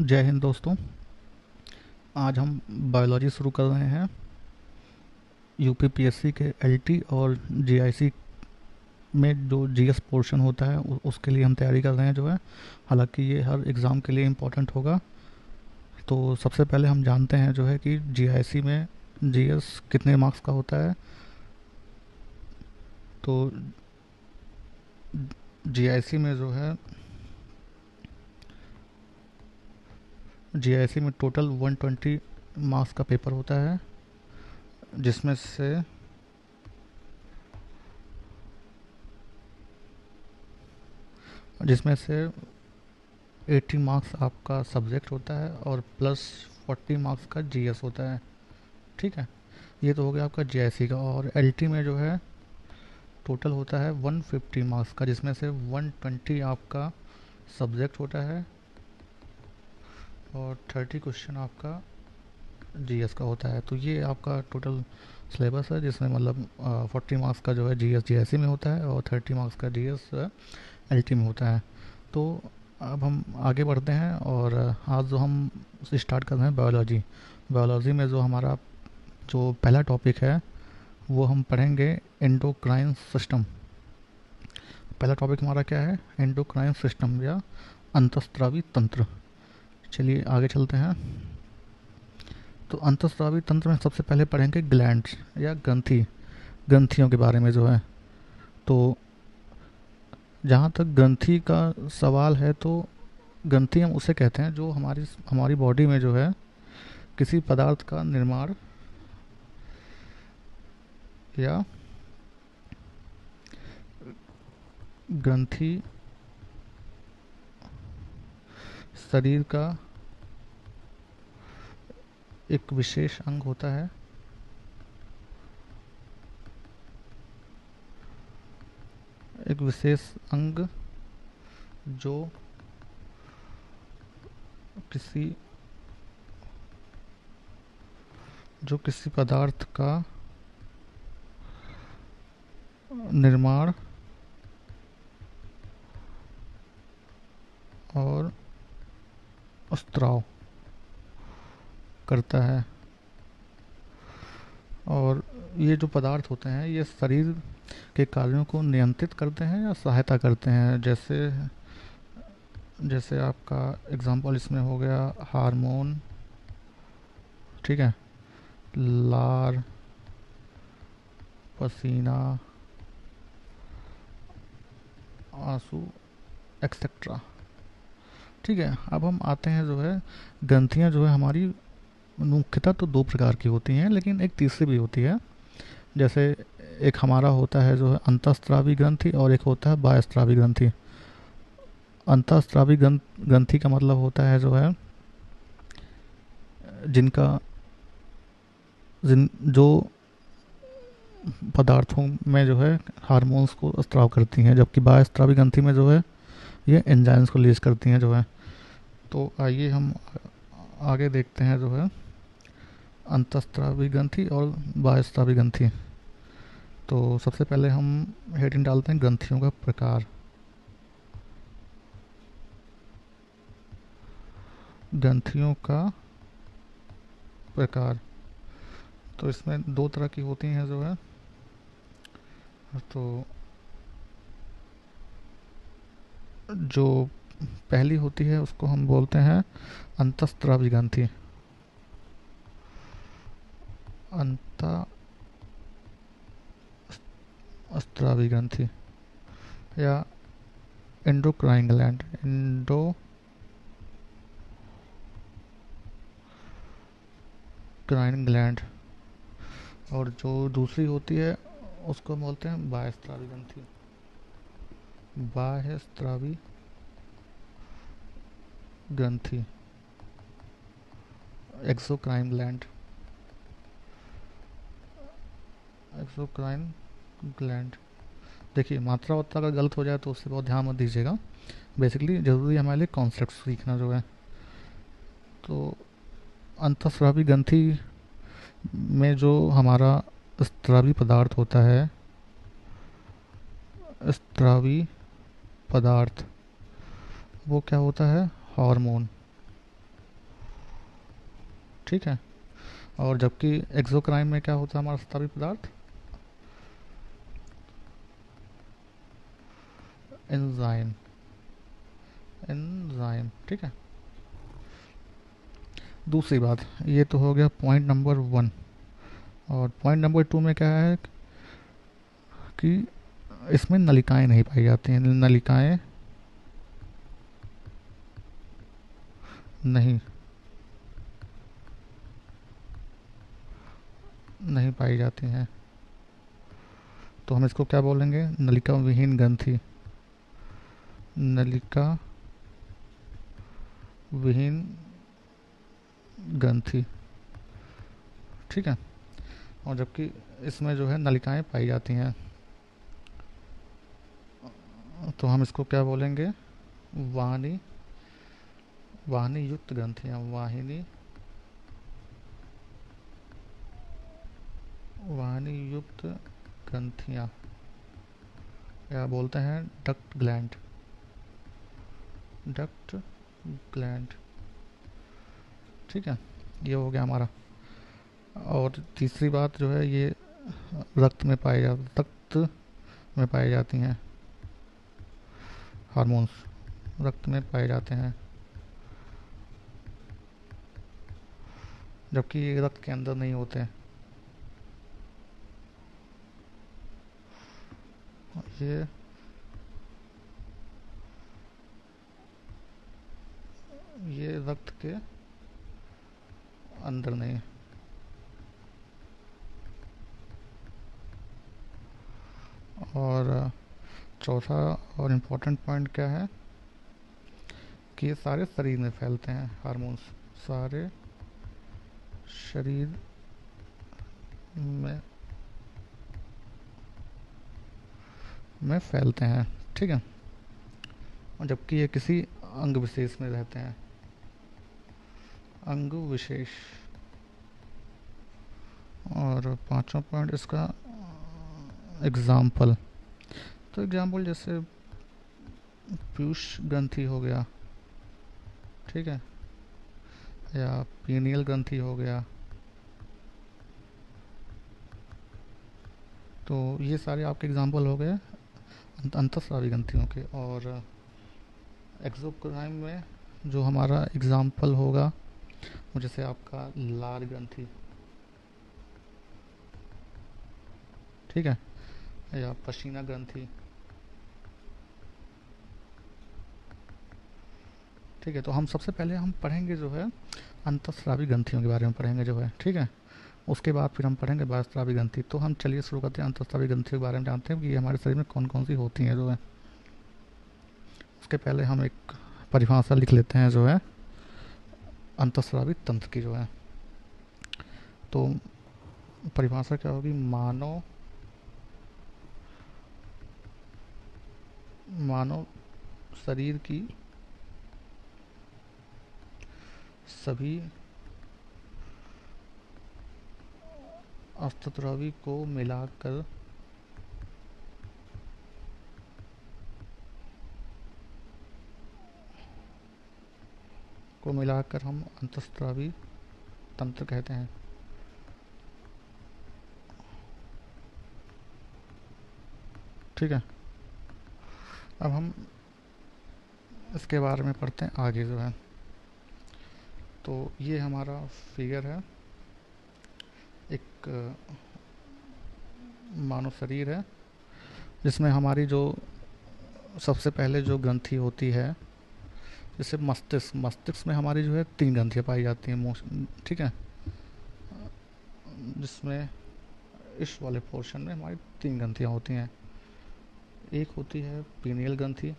जय हिंद दोस्तों। आज हम बायोलॉजी शुरू कर रहे हैं। यूपीपीएससी के एलटी और जीआईसी में जो जीएस पोर्शन होता है उसके लिए हम तैयारी कर रहे हैं जो है। हालांकि ये हर एग्ज़ाम के लिए इम्पोर्टेंट होगा। तो सबसे पहले हम जानते हैं जो है कि जीआईसी में जीएस कितने मार्क्स का होता है। तो जीआईसी में जो है जीआईसी में टोटल 120 मार्क्स का पेपर होता है, जिसमें से जिसमें से 80 मार्क्स आपका सब्जेक्ट होता है और प्लस 40 मार्क्स का जीएस होता है। ठीक है, ये तो हो गया आपका जीआईसी का। और एलटी में जो है टोटल होता है 150 मार्क्स का, जिसमें से 120 आपका सब्जेक्ट होता है और 30 क्वेश्चन आपका जीएस का होता है। तो ये आपका टोटल सिलेबस है, जिसमें मतलब 40 मार्क्स का जो है जीएस जीआईसी में होता है और 30 मार्क्स का जीएस एलटी में होता है। तो अब हम आगे बढ़ते हैं और आज जो हम स्टार्ट कर रहे हैं बायोलॉजी। बायोलॉजी में जो हमारा जो पहला टॉपिक है वो हम पढ़ेंगे एंडोक्राइन सिस्टम। पहला टॉपिक हमारा क्या है? एंडोक्राइन सिस्टम या अंतःस्रावी तंत्र। चलिए आगे चलते हैं। तो अंतःस्रावी तंत्र में सबसे पहले पढ़ेंगे ग्लैंड्स या ग्रंथियों के बारे में जो है। तो जहाँ तक ग्रंथि का सवाल है, तो ग्रंथि हम उसे कहते हैं जो हमारी हमारी बॉडी में जो है किसी पदार्थ का निर्माण या ग्रंथि शरीर का एक विशेष अंग होता है। एक विशेष अंग जो किसी पदार्थ का निर्माण और स्त्राव करता है। और ये जो पदार्थ होते हैं ये शरीर के कार्यों को नियंत्रित करते हैं या सहायता करते हैं। जैसे जैसे आपका एग्जांपल इसमें हो गया हार्मोन, ठीक है, लार, पसीना, आंसू, एक्सेट्रा। ठीक है, अब हम आते हैं जो है ग्रंथियाँ जो है हमारी मुख्यतः तो दो प्रकार की होती हैं, लेकिन एक तीसरी भी होती है। जैसे एक हमारा होता है जो है अंतःस्रावी ग्रंथि और एक होता है बाह्यस्रावी ग्रंथि। अंतःस्रावी ग्रंथि का मतलब होता है जो है जिनका जो पदार्थों में जो है हार्मोन्स को स्त्राव करती हैं, जबकि बाह्यस्रावी ग्रंथि में जो है ये एंजाइम्स को रिलीज करती हैं जो है। तो आइए हम आगे देखते हैं जो है अंतःस्रावी ग्रंथि और बाह्यस्रावी ग्रंथि। तो सबसे पहले हम हेडिंग डालते हैं ग्रंथियों का प्रकार। ग्रंथियों का प्रकार, तो इसमें दो तरह की होती हैं जो है। तो जो पहली होती है उसको हम बोलते हैं अंतःस्रावी ग्रंथि। अंतःस्रावी ग्रंथि या एंडोक्राइन ग्लैंड। और जो दूसरी होती है उसको बोलते हैं बाह्यस्रावी ग्रंथि। बाह्यस्रावी ग्रंथि, एक्सोक्राइन ग्लैंड। Exocrine gland. देखिए मात्रा वात्रा अगर गलत हो जाए तो उससे बहुत ध्यान मत दीजिएगा। बेसिकली जरूरी है हमारे लिए कॉन्सेप्ट सीखना जो है। तो अंतःस्रावी ग्रंथि में जो हमारा स्रावी पदार्थ होता है, स्रावी पदार्थ, वो क्या होता है? हार्मोन। ठीक है। और जबकि एक्सोक्राइन में क्या होता है हमारा स्रावी पदार्थ, एंजाइम, एंजाइम, ठीक है। दूसरी बात, ये तो हो गया पॉइंट नंबर 1। और पॉइंट नंबर 2 में क्या है कि इसमें नलिकाएं नहीं पाई जाती हैं, नलिकाएं नहीं नहीं पाई जाती हैं। तो हम इसको क्या बोलेंगे, नलिका विहीन ग्रंथि, नलिका विहीन ग्रंथि, ठीक है। और जबकि इसमें जो है नलिकाएं पाई जाती हैं, तो हम इसको क्या बोलेंगे, वाहिनी, वाहिनी युक्त ग्रंथियां, वाहिनी, वाहिनी युक्त ग्रंथियां, या बोलते हैं डक्ट ग्लैंड, डक्ट ग्लैंड, ठीक है। ये हो गया हमारा। और तीसरी बात जो है, ये रक्त में पाए जा रक्त में पाए जाती हैं, हार्मोन्स रक्त में पाए जाते हैं, जबकि ये रक्त के अंदर नहीं होते। ये ये रक्त के अंदर नहीं। और चौथा और इम्पोर्टेंट पॉइंट क्या है कि ये सारे शरीर में फैलते हैं, हार्मोन्स सारे शरीर में फैलते हैं, ठीक है। और जबकि ये किसी अंग विशेष में रहते हैं, अंग विशेष। और पांचवा पॉइंट इसका एग्जाम्पल, तो एग्जाम्पल जैसे पीयूष ग्रंथि हो गया, ठीक है, या पीनियल ग्रंथि हो गया। तो ये सारे आपके एग्जाम्पल हो गए अंतःस्रावी ग्रंथियों के। और एक्सोक्राइन में जो हमारा एग्जाम्पल होगा वो जैसे आपका लार ग्रंथि, ठीक है, या पसीना ग्रंथि, ठीक है। तो हम सबसे पहले हम पढ़ेंगे जो है अंतःस्रावी ग्रंथियों के बारे में पढ़ेंगे जो है, ठीक है। उसके बाद फिर हम पढ़ेंगे बाह्यस्रावी ग्रंथि। तो हम चलिए शुरू करते हैं अंतःस्रावी ग्रंथियों के बारे में, जानते हैं कि ये हमारे शरीर में कौन कौन सी होती हैं जो है। उसके पहले हम एक परिभाषा लिख लेते हैं जो है अंतःस्रावी तंत्र की जो है। तो परिभाषा क्या होगी, मानव मानव शरीर की सभी अंतःस्रावी को मिलाकर हम अंतःस्रावी तंत्र कहते हैं, ठीक है। अब हम इसके बारे में पढ़ते हैं आगे जो है। तो ये हमारा फिगर है, एक मानव शरीर है जिसमें हमारी जो सबसे पहले जो ग्रंथि होती है, जैसे मस्तिष्क, मस्तिष्क में हमारी जो है 3 ग्रंथियाँ पाई जाती हैं, ठीक है। जिसमें इस वाले पोर्शन में हमारी 3 ग्रंथियाँ होती हैं। एक होती है पीनियल ग्रंथि,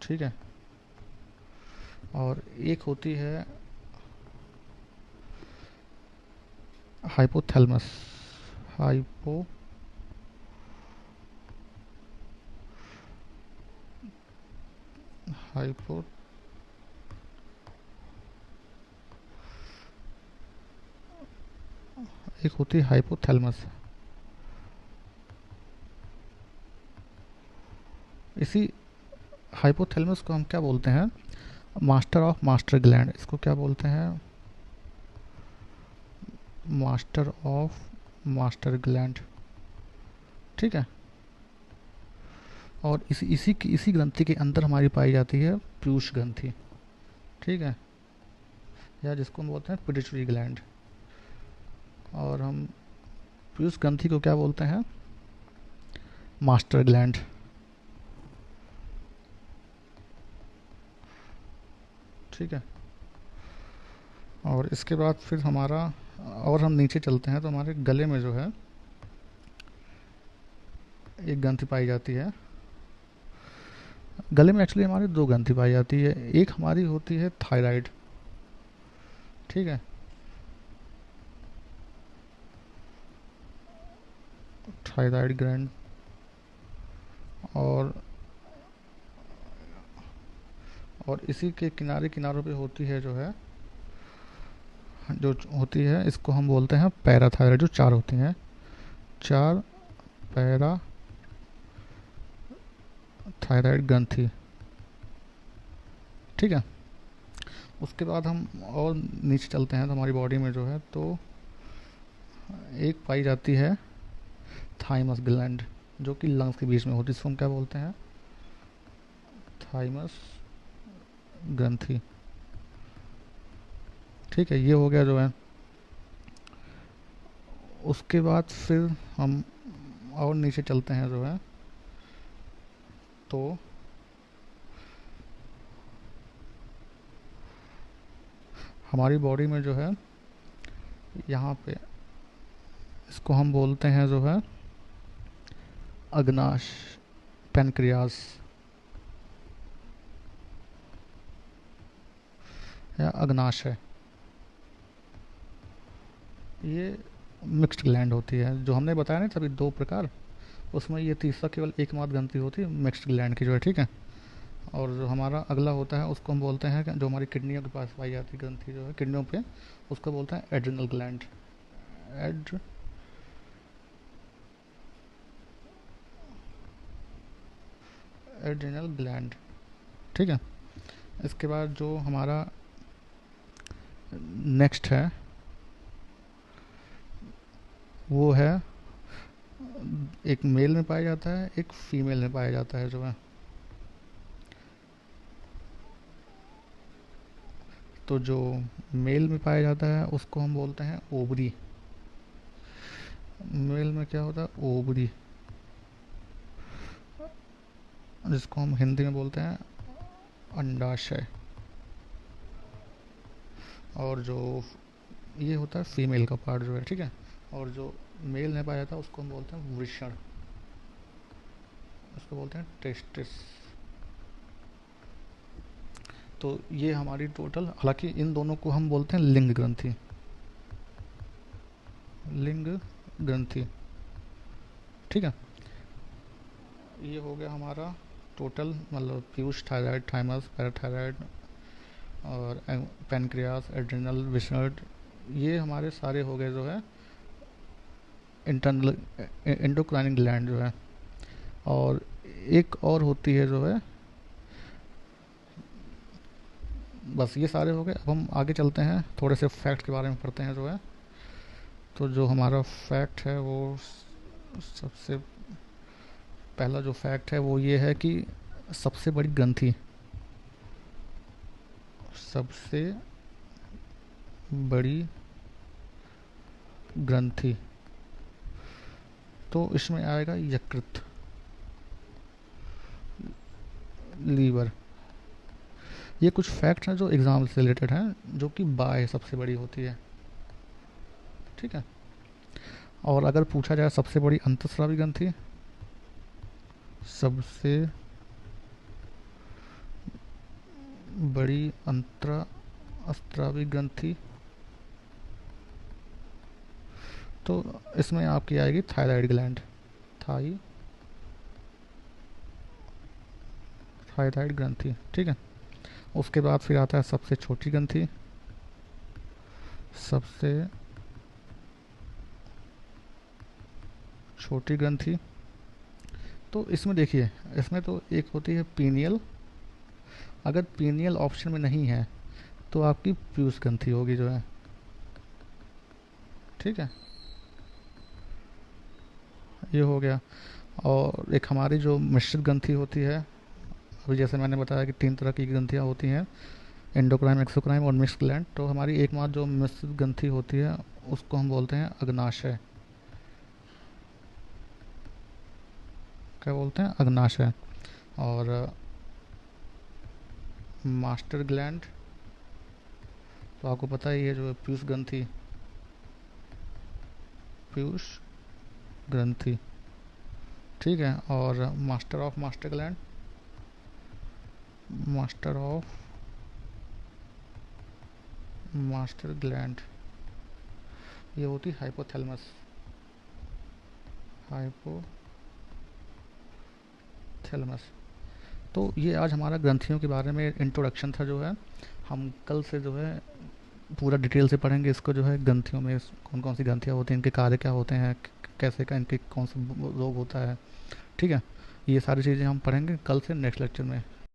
ठीक है। और एक होती है हाइपोथैलेमस, हाइपो हाइपो एक होती है हाइपोथैलेमस। इसी हाइपोथैलेमस को हम क्या बोलते हैं? मास्टर ऑफ मास्टर ग्लैंड, इसको क्या बोलते हैं? Master of master gland. ठीक है। और इसी ग्रंथि के अंदर हमारी पाई जाती है पीयूष ग्रंथि। ठीक है, या जिसको हम बोलते हैं पिट्यूटरी ग्लैंड। और हम पीयूष ग्रंथि को क्या बोलते हैं? Master gland. ठीक है। और इसके बाद फिर हमारा, और हम नीचे चलते हैं तो हमारे गले में जो है एक ग्रंथि पाई जाती है। गले में एक्चुअली हमारी दो ग्रंथि पाई जाती है। एक हमारी होती है थायराइड। ठीक है, थायराइड ग्लैंड। और इसी के किनारे किनारों पे होती है जो है, जो होती है, इसको हम बोलते हैं पैराथायराइड। जो चार होती हैं, चार पैरा थायराइड ग्रंथि। ठीक है। उसके बाद हम और नीचे चलते हैं तो हमारी बॉडी में जो है तो एक पाई जाती है थाइमस ग्लैंड, जो कि लंग्स के बीच में होती है। इसको हम क्या बोलते हैं? थाइमस ग्रंथि। ठीक है, ये हो गया जो है। उसके बाद फिर हम और नीचे चलते हैं जो है तो हमारी बॉडी में जो है यहाँ पे, इसको हम बोलते हैं जो है अग्नाश, पेनक्रियास या अग्नाशय। ये मिक्स्ड ग्लैंड होती है, जो हमने बताया ना सभी दो प्रकार, उसमें ये तीसरा केवल एकमात्र ग्रंथि होती है मिक्स्ड ग्लैंड की जो है। ठीक है। और जो हमारा अगला होता है उसको हम बोलते हैं जो हमारी किडनियों के पास पाई जाती ग्रंथि जो है किडनियों पे, उसको बोलते हैं adrenal gland. Ad adrenal gland. ठीक है। इसके बाद जो हमारा नेक्स्ट है वो है, एक मेल में पाया जाता है, एक फीमेल में पाया जाता है जो है। तो जो मेल में पाया जाता है उसको हम बोलते हैं ओवरी। मेल में क्या होता है? ओवरी, जिसको हम हिंदी में बोलते हैं अंडाशय। और जो ये होता है फीमेल का पार्ट जो है। ठीक है। और जो मेल में पाया जाता है उसको हम बोलते हैं वृषण, उसको बोलते हैं टेस्टिस। तो ये हमारी टोटल, हालांकि इन दोनों को हम बोलते हैं लिंग ग्रंथि। लिंग ग्रंथि। ठीक है। ये हो गया हमारा टोटल, मतलब पीयूष, थायराइड, थाइमस, पैराथायराइड और पैनक्रियास, एड्रिनल, विशर्ड, ये हमारे सारे हो गए जो है इंटरनल एंडोक्राइन ग्लैंड जो है। और एक और होती है जो है, बस ये सारे हो गए। अब हम आगे चलते हैं, थोड़े से फैक्ट के बारे में पढ़ते हैं जो है। तो जो हमारा फैक्ट है वो, सबसे पहला जो फैक्ट है वो ये है कि सबसे बड़ी ग्रंथि, सबसे बड़ी ग्रंथि, तो इसमें आएगा यकृत, लीवर। ये कुछ फैक्ट हैं जो एग्जाम से रिलेटेड हैं, जो कि बाय सबसे बड़ी होती है। ठीक है। और अगर पूछा जाए सबसे बड़ी अंतःस्रावी ग्रंथि, सबसे बड़ी अंतःस्रावी ग्रंथि, तो इसमें आपकी आएगी थायराइड ग्लैंड। थायराइड ग्रंथि। ठीक है। उसके बाद फिर आता है सबसे छोटी ग्रंथि, सबसे छोटी ग्रंथि। तो इसमें देखिए, इसमें तो एक होती है पीनियल अगर पीनियल ऑप्शन में नहीं है तो आपकी पीयूष ग्रंथि होगी जो है। ठीक है, ये हो गया। और एक हमारी जो मिश्रित ग्रंथि होती है, अभी जैसे मैंने बताया कि 3 तरह की ग्रंथियाँ होती हैं, एंडोक्राइन, एक्सोक्राइन और मिक्स ग्लैंड। तो हमारी एकमात्र जो मिश्रित ग्रंथि होती है उसको हम बोलते हैं अग्नाशय। क्या बोलते हैं? अग्नाशय। और मास्टर ग्लैंड तो आपको पता ही है, जो पीयूष ग्रंथि, पीयूष ग्रंथि। ठीक है, और master of master gland, master of master gland, ये होती हाइपोथैलेमस, हाइपोथैलेमस। तो ये आज हमारा ग्रंथियों के बारे में इंट्रोडक्शन था जो है। हम कल से जो है पूरा डिटेल से पढ़ेंगे इसको, जो है ग्रंथियों में कौन कौन सी ग्रंथियाँ होती हैं, इनके कार्य क्या होते हैं, कैसे का इनके कौन सा रोग होता है। ठीक है, ये सारी चीज़ें हम पढ़ेंगे कल से नेक्स्ट लेक्चर में।